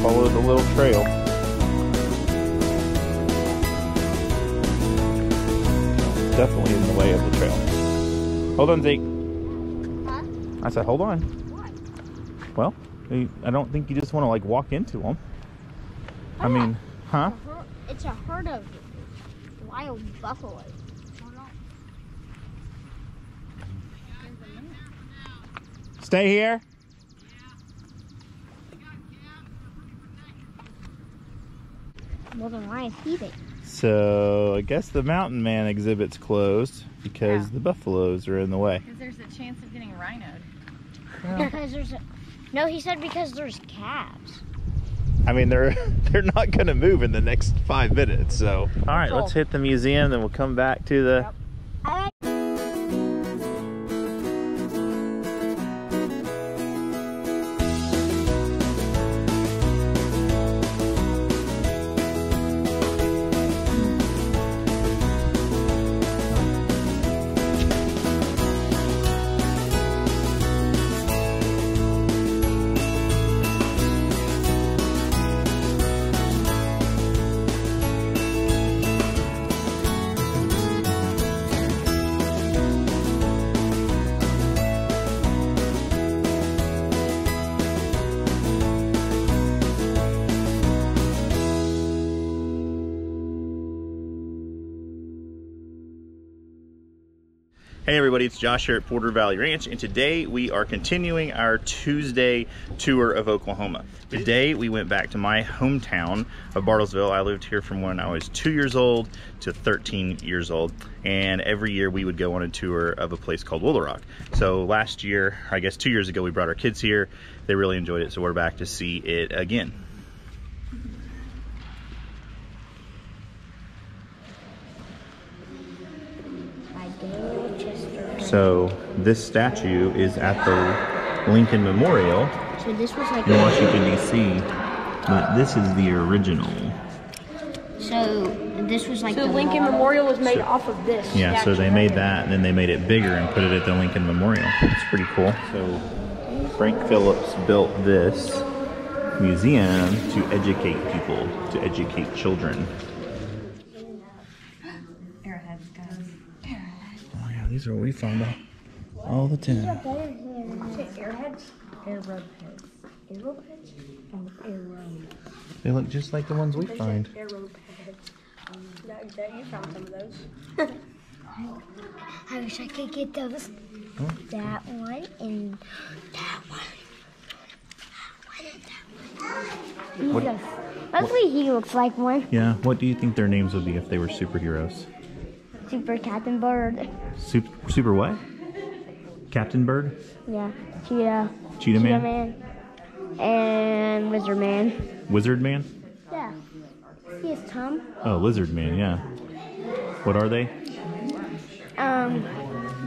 Follow the little trail. Definitely in the way of the trail. Hold on, Zeke. Huh? I said, hold on. Why? Well, I don't think you just want to like walk into them. I mean, huh? It's a herd of wild buffalo. Stay here. Well, then why is he there? So I guess the mountain man exhibit's closed because the buffaloes are in the way. Because there's a chance of getting rhinoed. Because there's no, he said because there's calves. I mean, they're not going to move in the next 5 minutes. So all right, let's hit the museum, then we'll come back to the. Yep. Hey everybody, it's Josh here at Porter Valley Ranch, and today we are continuing our Tuesday tour of Oklahoma. Today we went back to my hometown of Bartlesville. I lived here from when I was 2 years old to 13 years old, and every year we would go on a tour of a place called Woolaroc. So last year, I guess 2 years ago, we brought our kids here. They really enjoyed it, so we're back to see it again. So this statue is at the Lincoln Memorial So this was like in Washington, D.C., but this is the original. So this was like So the Lincoln Memorial was made off of this. Yeah, so they made that, and then they made it bigger and put it at the Lincoln Memorial. It's pretty cool. So Frank Phillips built this museum to educate people, to educate children. Arrowheads, guys. Oh yeah, these are what we found out all the time. Airheads? Arrowheads. Arrowheads? Oh, arrow. They look just like the ones we find. Arrowheads. That you found some of those. I wish I could get those. Huh? That one and that one. What- Luckily, he looks like one. Yeah, what do you think their names would be if they were superheroes? Super Captain Bird. Super what? Captain Bird? Yeah. Cheetah. Cheetah Man? Man. And Lizard Man. Wizard Man? Yeah. He has Tom. Oh, Lizard Man, yeah. What are they?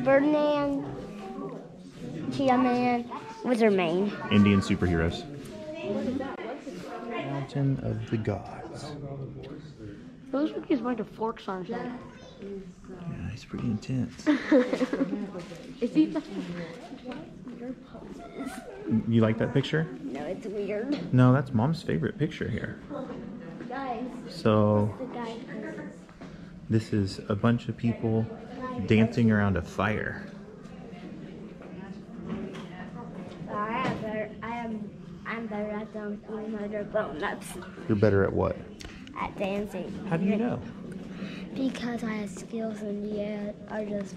Birdman. Cheetah Man. Wizard Man. Indian superheroes. Mountain of the Gods. Those look like bunch of forks on his head. Yeah, he's pretty intense. Is he? You like that picture? No, it's weird. No, that's Mom's favorite picture here. Guys, So, the guy. this is a bunch of people dancing around a fire. I'm better at them even though they're grown-ups. You're better at what? At dancing. How do you know? Because I have skills and yeah, I just...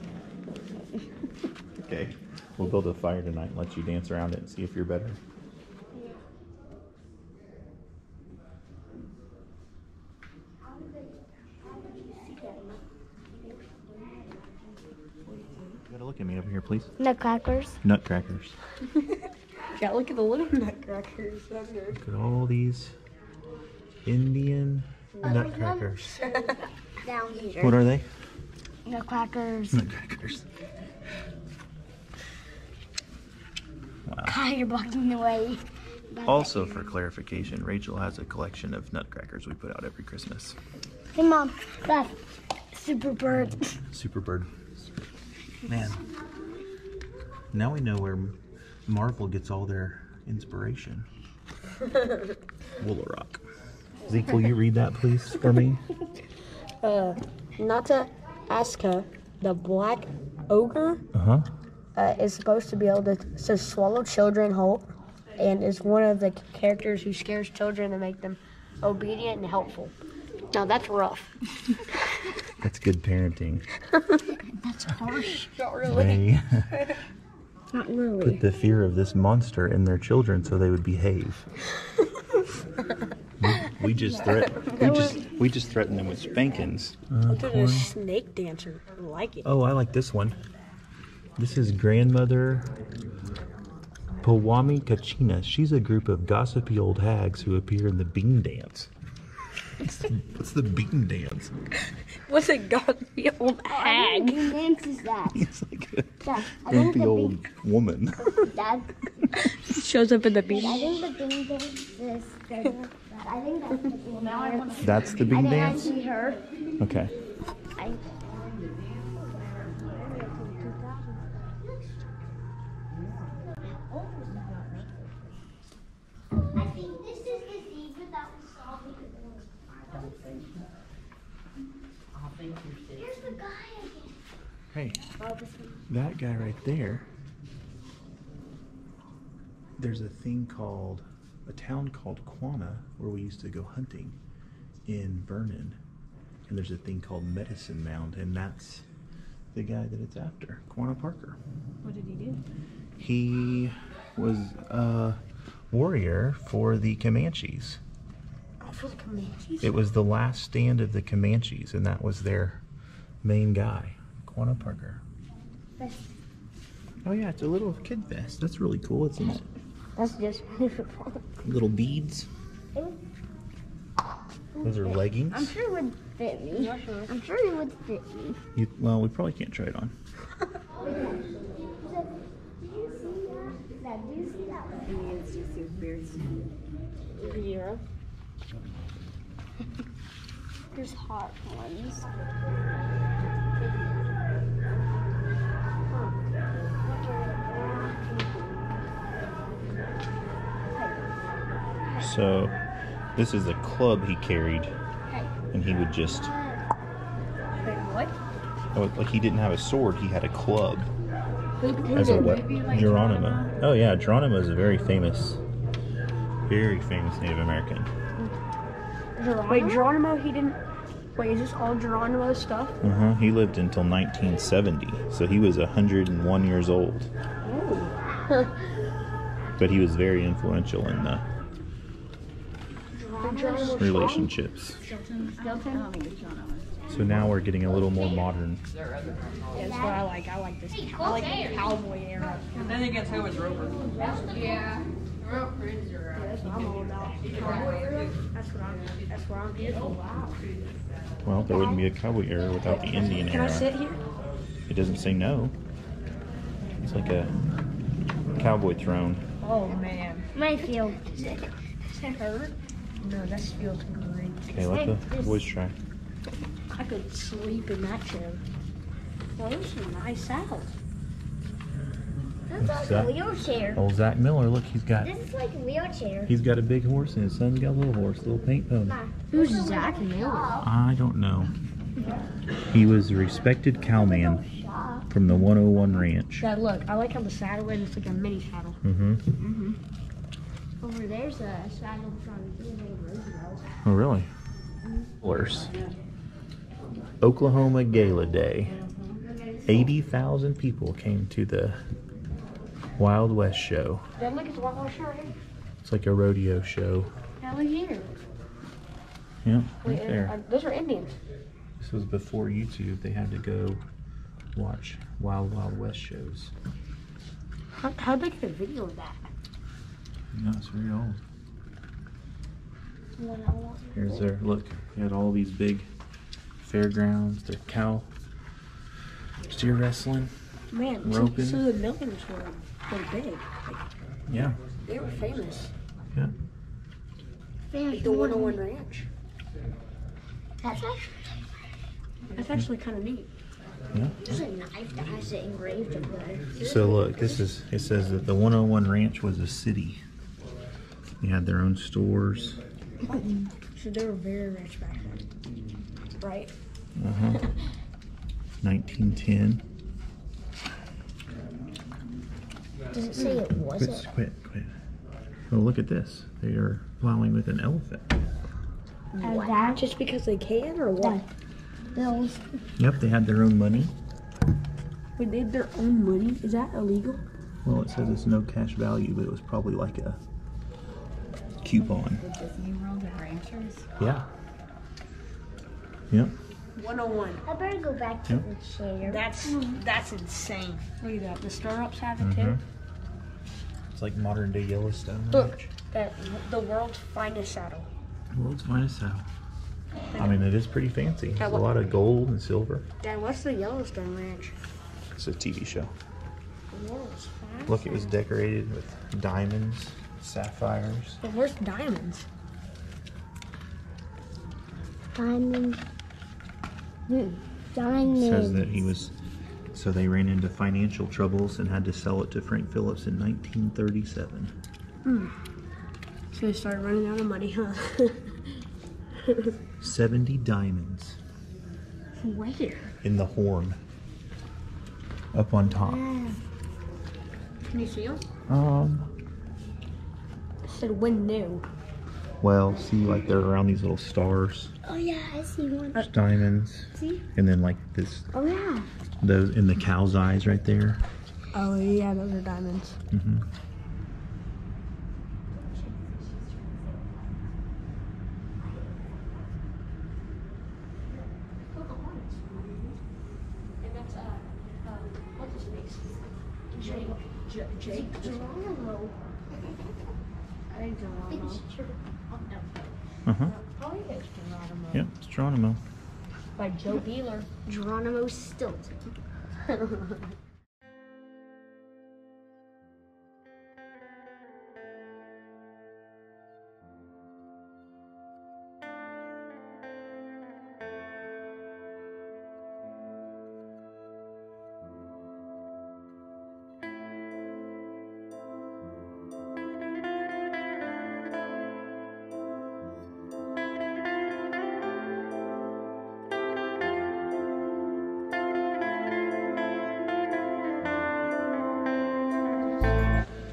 Okay. We'll build a fire tonight and let you dance around it and see if you're better. You gotta look at me over here, please. Nutcrackers. Nutcrackers. Yeah, look at the little nutcrackers. That's good. Look at all these Indian nutcrackers. Down here. What are they? Nutcrackers. Nutcrackers. Wow. God, you're blocking the way. Also, for clarification, Rachel has a collection of nutcrackers we put out every Christmas. Hey, Mom. That's Super Bird. Superbird. Man. Now we know where Marvel gets all their Inspiration. Woolaroc. Zeke, will you read that please for me? Nata Aska, the black ogre, is supposed to be able to swallow children whole, and is one of the characters who scares children to make them obedient and helpful. Now that's rough. That's good parenting. That's harsh. Not really. They Not really. put the fear of this monster in their children so they would behave. We just threaten them with spankings. Look at a snake dancer. I like it. Oh, I like this one. This is grandmother Powami Kachina. She's a group of gossipy old hags who appear in the bean dance. What's the bean dance? What's a gossipy old hag? Who dances that? It's like a Dad, I think grumpy the old woman. Dad, Shows up in the bean. I think the thing dance is the. I think that's the thing dance. That's the I bean think I dance? see her. Okay. I, I think this is the secret that was solving Here's the guy again. Hey, that guy right there. There's a town called Quanah where we used to go hunting in Vernon. And there's a thing called Medicine Mound, and that's the guy that it's after, Quanah Parker. What did he do? He was a warrior for the Comanches. Oh, for the Comanches? It was the last stand of the Comanches, and that was their main guy, Quanah Parker. Oh yeah, it's a little kid vest. That's really cool, isn't it? That's just beautiful. Little beads. Those are leggings. I'm sure it would fit me. I'm sure it would fit me. Well, we probably can't try it on. Did you see that? Dad, do you see that? Yeah. There's hot ones. So, this is a club he carried, and he would just... Wait, what? Oh, like he didn't have a sword, he had a club Who as a did? weapon. Geronimo. Oh yeah, Geronimo is a very famous Native American. Wait, Geronimo, he didn't... Wait, is this all Geronimo stuff? He lived until 1970, so he was 101 years old. Oh. But he was very influential in the relationships. So now we're getting a little more modern. Yeah, that's what I like. I like this. I like the cowboy era. And then they get so much roper. Yeah. That's what I'm all about. Cowboy era. That's what I'm here for. Wow. Well, there wouldn't be a cowboy era without the Indian Can era. I sit here? It doesn't say no. It's like a cowboy throne. Oh man. My field. Does that hurt? No, that feels great. Okay, let the boys try. I could sleep in that chair. Well, this is a nice saddle. That's like Zach- a wheelchair. Old Zach Miller, look, he's got This is like a wheelchair. a big horse and his son's got a little horse, little paint pony. Who's Zach Miller? I don't know. He was a respected cowman from the 101 Ranch. Dad, look, I like how the saddle is. It's like a mini saddle. Over there's a saddle from Theodore Roosevelt. Oh, really? Worse. Oklahoma Gala Day. 80,000 people came to the Wild West show. Dad, look, it's Wild West right here. It's like a rodeo show. Dad, look here. Yeah, Wait, right there. those are Indians. This was before YouTube. They had to go watch Wild West shows. How'd they get a video of that? No, it's very old. Here's their, look, they had all these big fairgrounds, their cow, steer wrestling. Man, Roping. so the Millers were big. Like, Yeah, they were famous. yeah. Like the 101 Ranch. That's actually kind of neat. Yeah. There's a knife that has it engraved over there. So look, it says that the 101 Ranch was a city They had their own stores. So they were very rich back then, right? 1910. Does it say it wasn't? Quit. Oh, look at this. They are plowing with an elephant. Wow. Just because they can, or what? Bills. Yep, they had their own money. Wait, they had their own money? Is that illegal? Well, it says it's no cash value, but it was probably like a coupon. The Disney World of Ranchers. Yeah. Yep. 101. I better go back to the chair. That's insane. Look at that. The stirrups have it too. It's like modern day Yellowstone. Look, the world's finest saddle. World's finest saddle. I mean, it is pretty fancy. There's a lot of gold and silver. Dad, what's the Yellowstone Ranch? It's a TV show. The world's finest. Look, it was decorated with diamonds, sapphires. But where's diamonds? Diamond. It Diamond. says that he was, so they ran into financial troubles and had to sell it to Frank Phillips in 1937. So they started running out of money, huh? 70 diamonds Where? in the horn, up on top. Can you see them? It said when new. Well, see, like they're around these little stars. Oh yeah, I see one. There's diamonds. See? And then like this, Oh yeah. those in the cow's eyes right there. Oh yeah, those are diamonds. Jake Geronimo. I think Geronimo. Probably it's Geronimo. Yep, it's Geronimo. By Joe Beeler. Geronimo Stilton.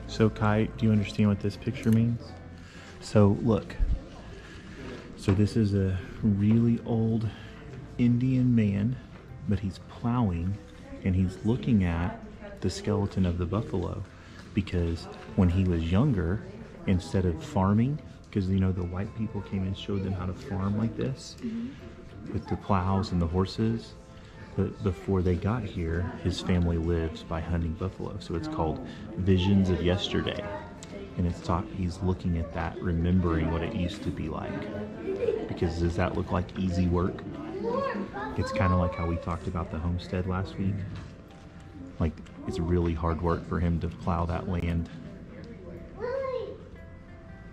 So Kai, do you understand what this picture means? So look, so this is a really old Indian man, but he's plowing and he's looking at the skeleton of the buffalo, because when he was younger, instead of farming, because you know the white people came and showed them how to farm like this with the plows and the horses. But before they got here, his family lives by hunting buffalo. So it's called Visions of Yesterday. And he's looking at that, remembering what it used to be like. Because does that look like easy work? It's kind of like how we talked about the homestead last week. Like, it's really hard work for him to plow that land.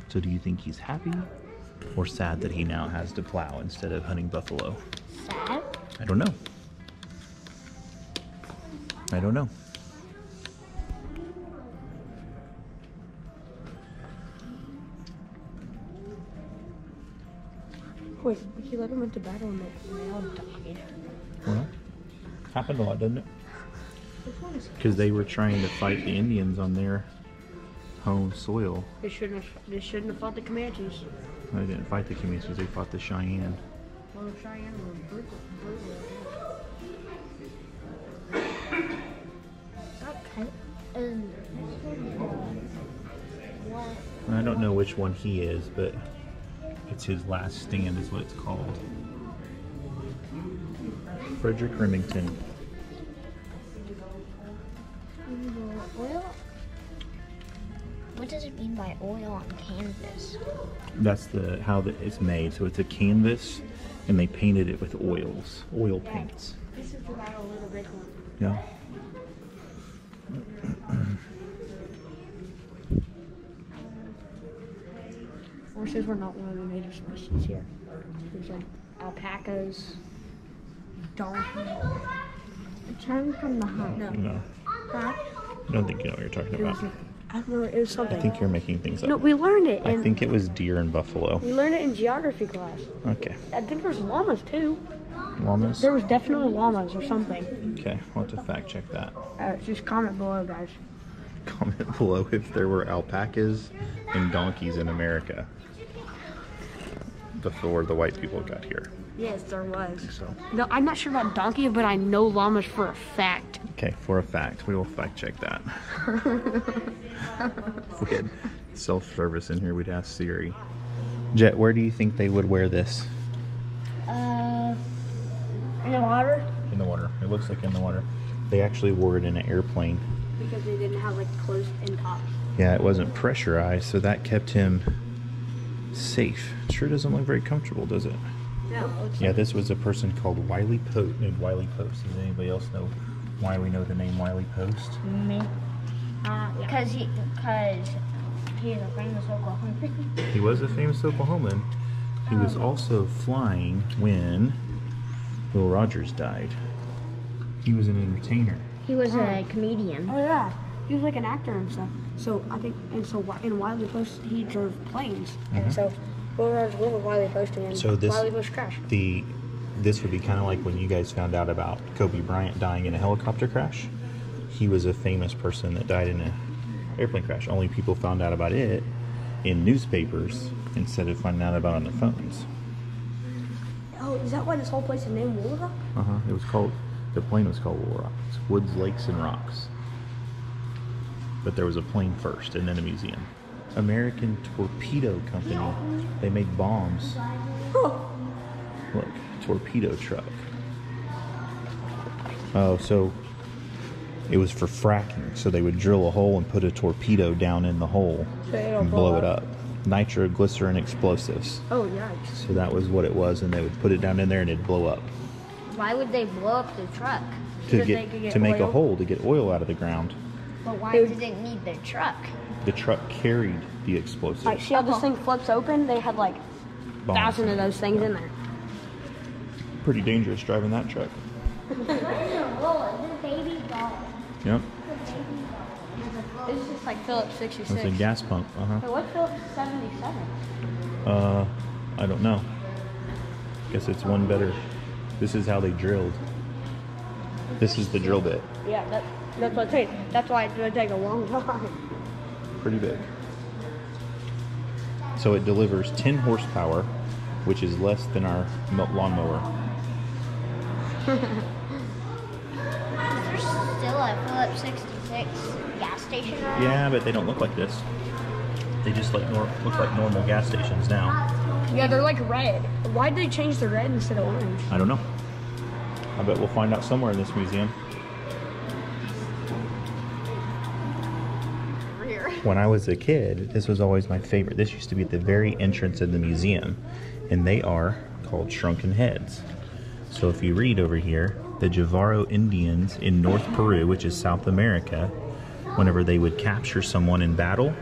So do you think he's happy or sad that he now has to plow instead of hunting buffalo? Sad? I don't know. I don't know. Wait, he let him into battle and they all died. Well, happened a lot, doesn't it? Because they were trying to fight the Indians on their home soil. They shouldn't have fought the Comanches. They didn't fight the Comanches, they fought the Cheyenne. Well, the Cheyenne were brutal. Okay. What? I don't know which one he is, but it's his last stand is what it's called. Frederick Remington. Oil? What does it mean by oil on canvas? That's how it's made. So it's a canvas, and they painted it with oil paints. This is the battle of Little Bighorn. Yeah. Horses were not one of the major species here. There's like alpacas, donkeys. A term from the hunt. No. No, Huh? I don't think you know what you're talking It was about. I don't know. It was something. I think you're making things up. No, we learned it. I think it was deer and buffalo. We learned it in geography class. Okay. I think there's llamas too. Llamas? There was definitely llamas or something. Okay, we'll have to fact check that. Just comment below, guys. Comment below if there were alpacas and donkeys in America before the white people got here. Yes, there was. So. No, I'm not sure about donkey, but I know llamas for a fact. Okay, for a fact. We will fact check that. If we had self-service in here, we'd ask Siri. Jet, where do you think they would wear this? In the water? In the water. It looks like in the water. They actually wore it in an airplane. Because they didn't have like closed-in tops. Yeah, it wasn't pressurized, so that kept him safe. Sure doesn't look very comfortable, does it? No. Yeah, this was a person called Wiley Post. Named Wiley Post. Does anybody else know why we know the name Wiley Post? Me. Because he's a famous Oklahoman. He was a famous Oklahoman. He was also flying when Will Rogers died. He was an entertainer. He was a comedian. Oh yeah, he was like an actor and stuff. So I think, and so in Wiley Post he drove planes, and so Will Rogers went with Wiley Post, and So this Wiley Post crashed. This would be kind of like when you guys found out about Kobe Bryant dying in a helicopter crash. He was a famous person that died in an airplane crash. Only people found out about it in newspapers instead of finding out about it on their phones. Oh, is that why this whole place is named Woolaroc? It was called, the plane was called Woolaroc. It's Woods, Lakes, and Rocks. But there was a plane first and then a museum. American Torpedo Company. They make bombs. Look, torpedo truck. Oh, so it was for fracking. So they would drill a hole and put a torpedo down in the hole and blow it up. Nitroglycerin explosives. Oh, yikes. So that was what it was, and they would put it down in there and it'd blow up. Why would they blow up the truck? To make a hole to get oil out of the ground. But why did they need the truck? The truck carried the explosives. Like, see how this thing flips open? They had like Bombs. 1,000 of those things in there. Pretty dangerous driving that truck. Yep. This is just like Phillips 66. That's a gas pump. Wait, what's Phillips 77? I don't know. Guess it's one better. This is how they drilled. This is the drill bit. Yeah, that's what I'm saying. That's why it's going to take a long time. Pretty big. So it delivers 10 horsepower, which is less than our lawnmower. There's still a Phillips 66 gas station around? Yeah, but they don't look like this. They just look like normal gas stations now. Yeah, they're like red. Why did they change the red instead of orange? I don't know. I bet we'll find out somewhere in this museum. When I was a kid, this was always my favorite. This used to be at the very entrance of the museum, and they are called shrunken heads. So if you read over here, the Javaro Indians in North Peru, which is South America, whenever they would capture someone in battle,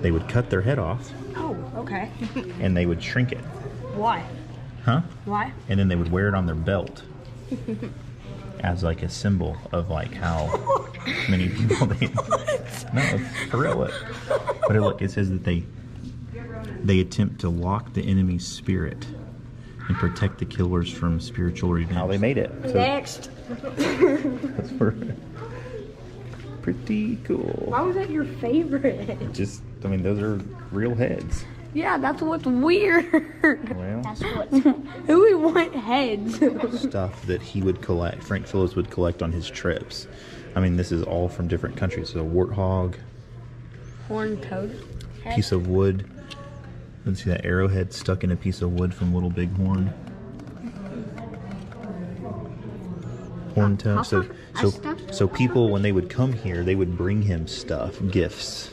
they would cut their head off. Oh, okay. And they would shrink it. Why? Huh? Why? And then they would wear it on their belt as like a symbol of like how many people they... No, it's for real. Look. But look, it says that they attempt to lock the enemy's spirit and protect the killers from spiritual revenge. How they made it. So Next. that's pretty cool. Why was that your favorite? Just, I mean, those are real heads. Yeah, that's what's weird. Well, That's what's... Who would want heads? stuff that he would collect, Frank Phillips would collect on his trips. I mean, this is all from different countries. So a warthog, Horned toad. piece of wood. Let's see that arrowhead stuck in a piece of wood from Little Bighorn. Horned toad. So people, when they would come here, they would bring him stuff, gifts.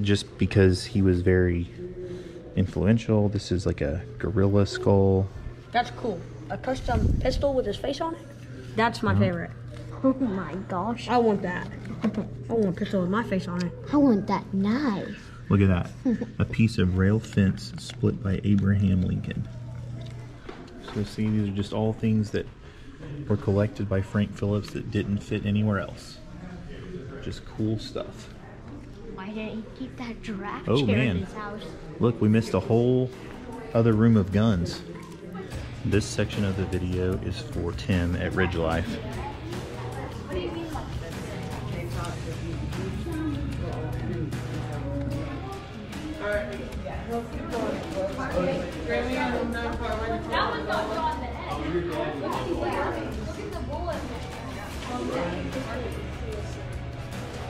Just because he was very influential. This is like a gorilla skull. That's cool. A custom pistol with his face on it? That's my favorite. Oh my gosh. I want that. I want a pistol with my face on it. I want that knife. Look at that. A piece of rail fence split by Abraham Lincoln. So see, these are just all things that were collected by Frank Phillips that didn't fit anywhere else. Just cool stuff. Why didn't he keep that giraffe Oh, chair man. in his house? Look, we missed a whole other room of guns. This section of the video is for Tim at Ridge Life.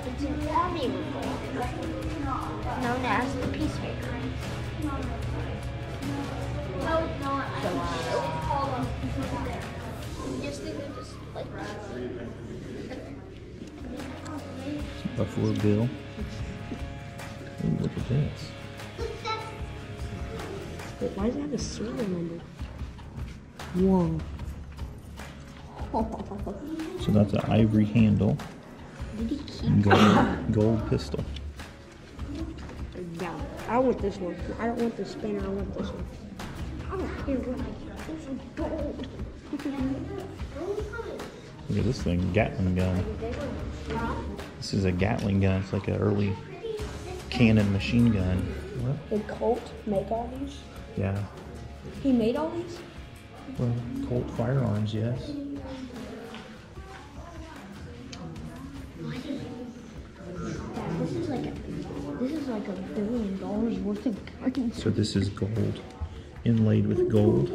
It's an army revolver, known as the Peacemaker. No, it's not. Just think of this like Buffalo Bill. Ooh, look at this. Wait, why does it have a serial number? Whoa. So that's an ivory handle. Did he keep Gold pistol. Yeah, I want this one. I don't want the spinner, I want this one. I don't care what I get. This is gold. Look at this thing, Gatling gun. This is a Gatling gun. It's like an early cannon machine gun. What? Did Colt make all these? Yeah. He made all these? Well, Colt firearms, yes. This is like $1 billion worth of guns. So this is gold, inlaid with gold.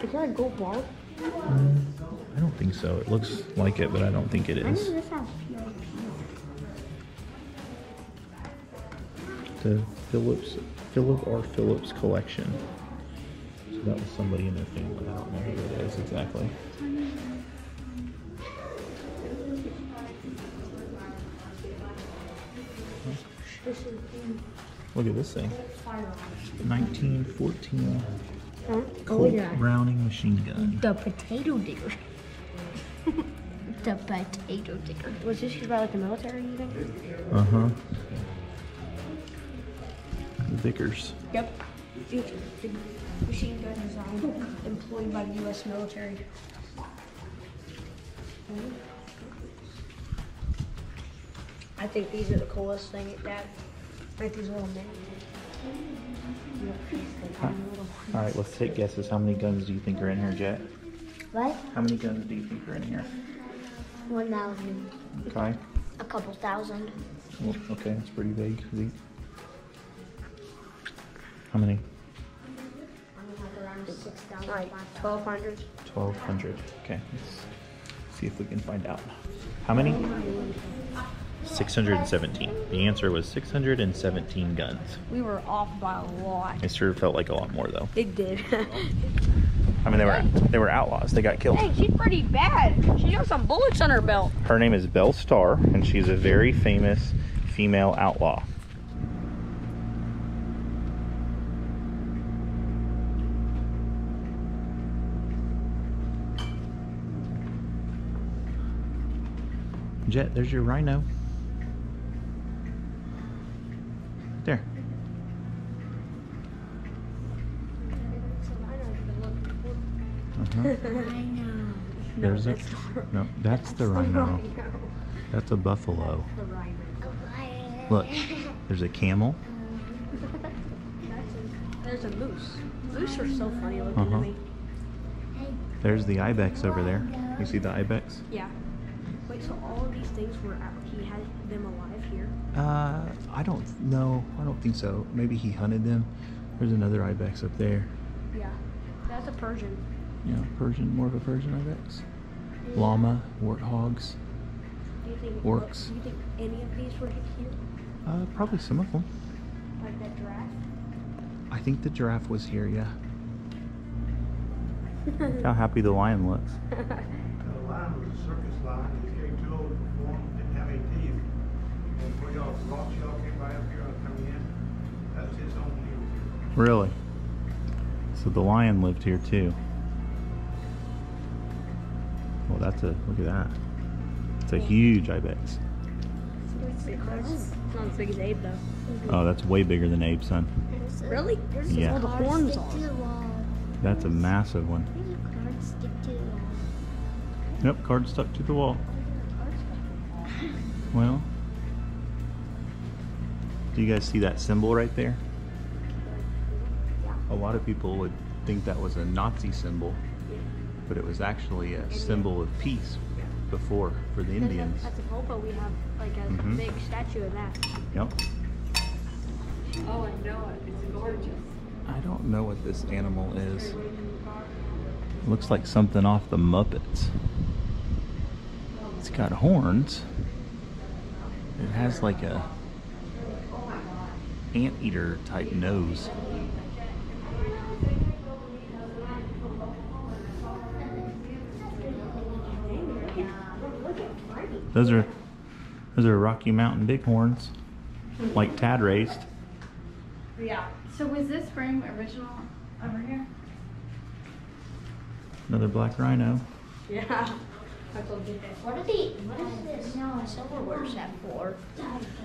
Is that a gold bar? I don't think so. It looks like it, but I don't think it I is. know this has PRP. The Phillips collection. So that was somebody in their family. I don't know who it is exactly. Look at this thing. 1914 Huh? Colt Browning machine gun. The potato digger. The potato digger. Was this used by like the military, you think? Uh-huh. Vickers. Yep. The machine gun design employed by the U.S. military. I think these are the coolest thing at that. Like these little mini. All right, let's take guesses. How many guns do you think are in here, Jet? What? How many guns do you think are in here? 1,000. Okay. A couple thousand. Well, okay, that's pretty vague. Zeke. How many? Like around 6,000. Like 1,200. 1,200. Okay, let's see if we can find out. How many? 617. The answer was 617 guns. We were off by a lot. It sure felt like a lot more, though. It did. I mean, they were outlaws. They got killed. Hey, she's pretty bad. She got some bullets on her belt. Her name is Belle Starr, and she's a very famous female outlaw. Jet, there's your rhino. There. Uh-huh. There's a no. That's the rhino. That's a buffalo. Look, there's a camel. There's a moose. Moose are so funny looking to me. There's the ibex over there. You see the ibex? Yeah. Wait, so all of these things were out. He had them alive here? I don't know. I don't think so. Maybe he hunted them. There's another ibex up there. Yeah. That's a Persian. Yeah, Persian, more of a Persian ibex. Llama, warthogs, Do you think orcs. Do you think any of these were here? Probably some of them. Like that giraffe? I think the giraffe was here, yeah. Look how happy the lion looks. The lion was a circus lion. He came too old to perform, didn't have any teeth. And when y'all came by up here and coming in, that's his own deal. Really? So the lion lived here too. Well, look at that. It's a huge ibex. It's not as big as Abe though. Oh, that's way bigger than Abe's, son. Really? There's Yeah. all the horns on. That's a massive one. Yep, card stuck to the wall. Well, do you guys see that symbol right there? A lot of people would think that was a Nazi symbol, but it was actually a symbol of peace before for the Indians. That's a Volpo. We have like a big statue of that. Yep. Oh, I know it. It's gorgeous. I don't know what this animal is. Looks like something off the Muppets. It's got horns. It has like a anteater type nose. Those are Rocky Mountain bighorns, like Tad raised. Yeah. So was this frame original over here? Another black rhino. Yeah. What is this silverware set for?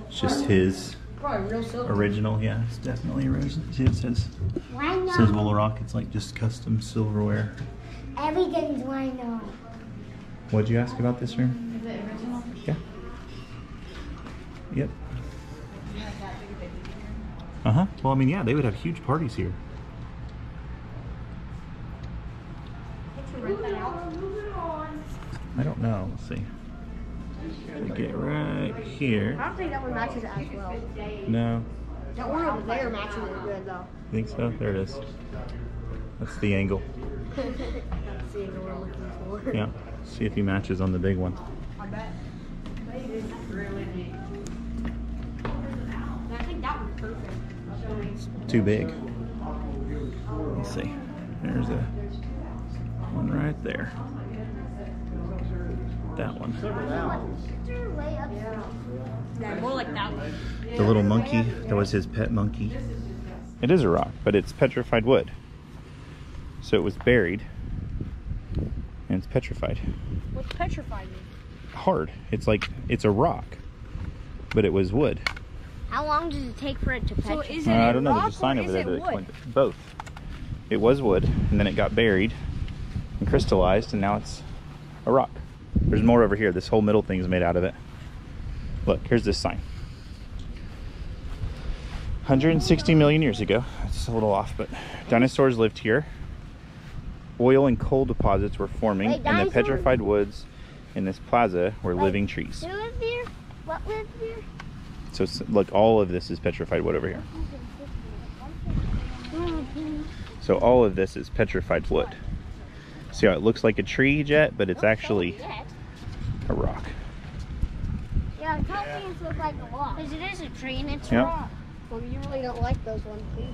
It's just his Probably real silver. original. Yeah, it's definitely original. See, it says Rhino. Woolaroc. It's like just custom silverware. Everything's rhino. What'd you ask about this room? Is it original? Yeah. Yep. Uh-huh. Well, I mean, yeah, they would have huge parties here. I don't know. Let's see. Gotta get right here. I don't think that one matches as well. No. That one over there matches it good though. Think so? There it is. That's the angle. That's the angle we're looking for. Yeah. See if he matches on the big one. I bet. I think that one's perfect. Too big. Let's see. There's a one right there. That one. Yeah, more like that one. The little monkey, that was his pet monkey. It is a rock, but it's petrified wood. So it was buried, and it's petrified. What's petrified mean? Hard. It's like, it's a rock, but it was wood. How long does it take for it to So petrify? is it I a don't know, rock there's a sign or over is there it that wood? explains it. Both. It was wood, and then it got buried and crystallized, and now it's a rock. There's more over here. This whole middle thing is made out of it. Look, here's this sign. 160 million years ago. It's a little off, but dinosaurs lived here. Oil and coal deposits were forming, Wait, and the dinosaurs? petrified woods in this plaza were living trees. Who lived here? What lived here? So look, all of this is petrified wood over here. So all of this is petrified wood. See how it looks like a tree, Jet, but it's actually a rock. Yeah, tell me it looks like a rock. Because it is a tree and it's Yep. a rock. Well, you really don't like those ones, do you?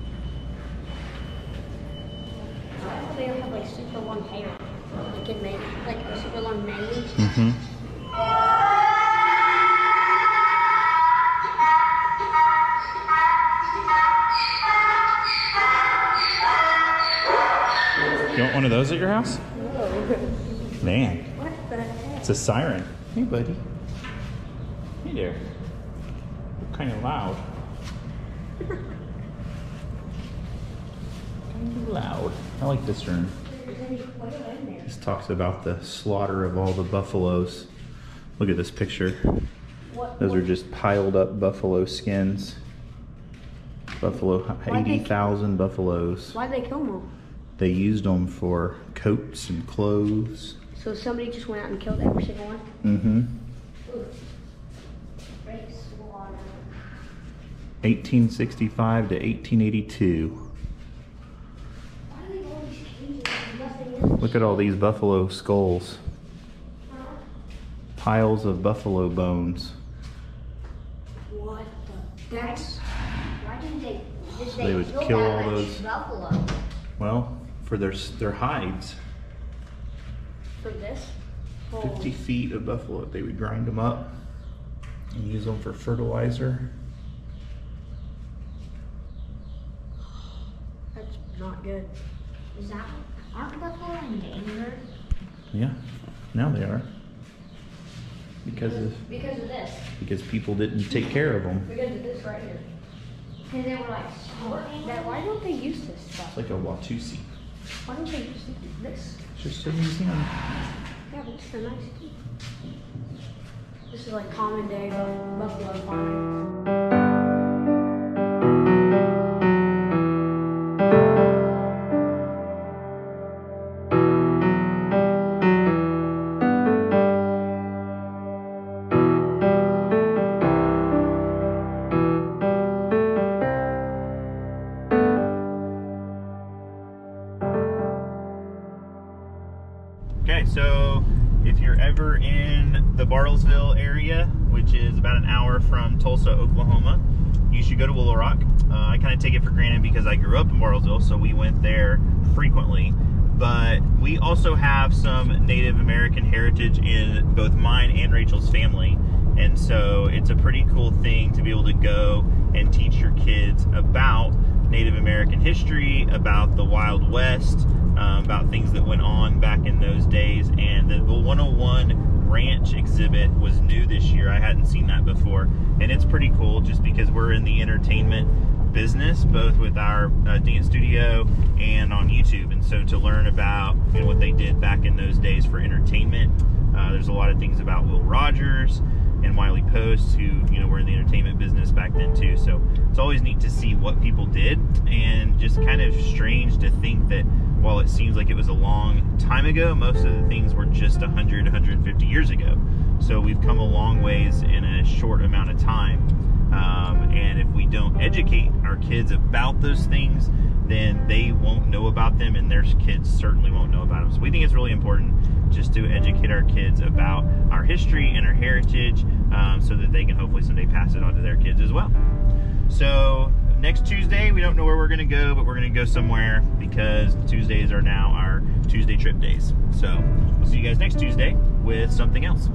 They all have like super long hair. Like in May, like super long nails. Mm-hmm. You want one of those at your house? No. Man, What the heck? it's a siren. Hey, buddy. Hey there. You're kind of loud. Kind of loud. I like this room. This talks about the slaughter of all the buffaloes. Look at this picture. Those are just piled up buffalo skins. Buffalo, 80,000 buffaloes. Why'd they kill them? They used them for coats and clothes. So somebody just went out and killed every single one? Mm-hmm. 1865 to 1882. Look at all these buffalo skulls. Piles of buffalo bones. What the? That's. Why didn't they? So they would kill all those. Buffalo. Well, for their hides. For this? 50 feet of buffalo. They would grind them up and use them for fertilizer. That's not good. Is that? Aren't buffalo endangered? Yeah, now they are. Because of this. because people didn't take care of them. Because of this right here. Because they were like sporting. Why don't they use this stuff? It's like a Watusi. Why don't they use this? It's just a museum. Yeah, but it's so nice. This is like common day buffalo farming. Okay, so if you're ever in the Bartlesville area, which is about an hour from Tulsa, Oklahoma, you should go to Woolaroc. I kind of take it for granted because I grew up in Bartlesville, so we went there frequently. But we also have some Native American heritage in both mine and Rachel's family. And so it's a pretty cool thing to be able to go and teach your kids about Native American history, about the Wild West, about things that went on back in those days. And the 101 Ranch exhibit was new this year. I hadn't seen that before. And it's pretty cool just because we're in the entertainment business, both with our dance studio and on YouTube. And so to learn about what they did back in those days for entertainment, there's a lot of things about Will Rogers and Wiley Post, who were in the entertainment business back then too. So it's always neat to see what people did, and just kind of strange to think that while it seems like it was a long time ago, most of the things were just 100, 150 years ago. So we've come a long ways in a short amount of time. And if we don't educate our kids about those things, then they won't know about them, and their kids certainly won't know about them. So we think it's really important just to educate our kids about our history and our heritage, so that they can hopefully someday pass it on to their kids as well. So next Tuesday, we don't know where we're going to go, but we're going to go somewhere because Tuesdays are now our Tuesday trip days. So we'll see you guys next Tuesday with something else.